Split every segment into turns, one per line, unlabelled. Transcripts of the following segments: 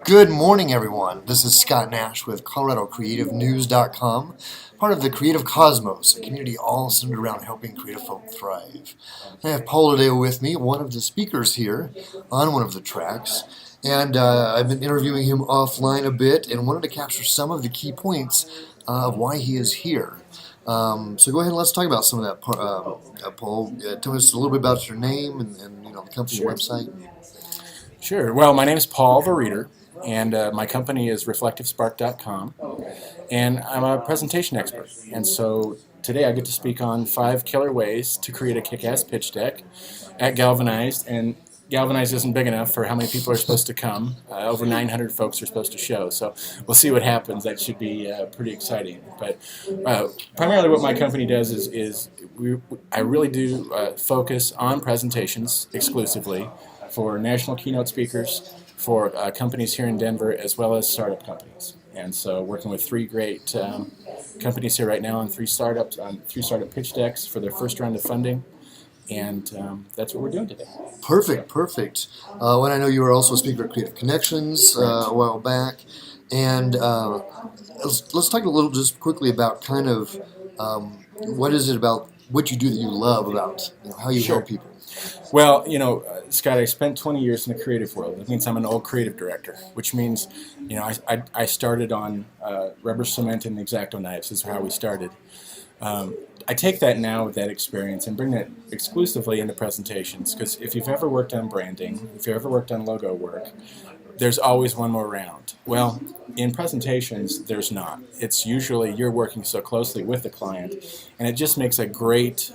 Good morning, everyone. This is Scott Nash with ColoradoCreativeNews.com, part of the Creative Cosmos, a community all centered around helping creative folk thrive. I have Paul today with me, one of the speakers here on one of the tracks, and I've been interviewing him offline a bit and wanted to capture some of the key points of why he is here. So go ahead and let's talk about some of that, Paul. Tell us a little bit about your name and the company
Sure.
website.
Sure. Well, my name is Paul Vorreiter, and my company is ReflectiveSpark.com, and I'm a presentation expert. And so today I get to speak on 5 killer ways to create a kick-ass pitch deck at Galvanized. And Galvanized isn't big enough for how many people are supposed to come. Over 900 folks are supposed to show, so we'll see what happens. That should be pretty exciting. But primarily what my company does is I really do focus on presentations exclusively for national keynote speakers, for companies here in Denver, as well as startup companies. And so working with 3 great companies here right now on 3 startups, on 3 startup pitch decks for their first round of funding. And that's what we're doing today.
Perfect, perfect. When I know you were also a speaker at Creative Connections a while back, and let's talk a little just quickly about kind of what is it about what you do that you love about how you
Sure.
help people.
Well, Scott, I spent 20 years in the creative world. That means I'm an old creative director, which means, I started on rubber cement and X-Acto knives. This is how we started. I take that now with that experience and bring that exclusively into presentations, because if you've ever worked on branding, if you've ever worked on logo work, there's always one more round. Well, in presentations, there's not. It's usually you're working so closely with the client, and it just makes a great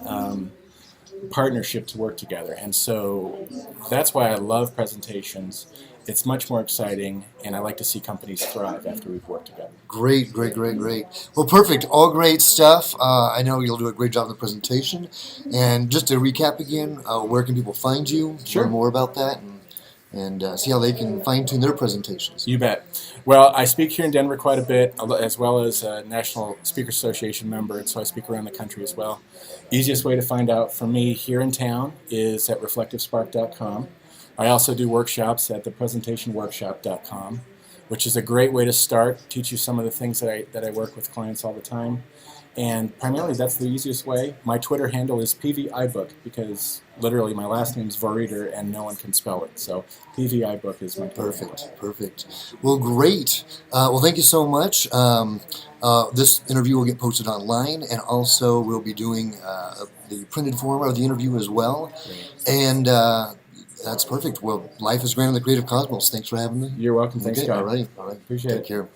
partnership to work together. And so that's why I love presentations. It's much more exciting, and I like to see companies thrive after we've worked together.
Great, great, great, great. Well, perfect. All great stuff. I know you'll do a great job in the presentation. And just to recap again, where can people find you?
Sure.
Learn more about that and see how they can fine tune their presentations.
You bet. Well, I speak here in Denver quite a bit, as well as a National Speakers Association member, and so I speak around the country as well. Easiest way to find out from me here in town is at ReflectiveSpark.com. I also do workshops at thepresentationworkshop.com, which is a great way to start, teach you some of the things that I work with clients all the time. And primarily, that's the easiest way. My Twitter handle is PVIBook, because literally my last name is Vorreiter and no one can spell it. So PVIBook is my Twitter handle.
Perfect. Well, great. Well, thank you so much. This interview will get posted online, and also we'll be doing the printed form of the interview as well.
Great.
And that's perfect. Well, life is grand in the Creative Cosmos. Thanks for having me.
You're welcome. Thanks,
Okay,
Scott.
all right.
Appreciate it.
Take care.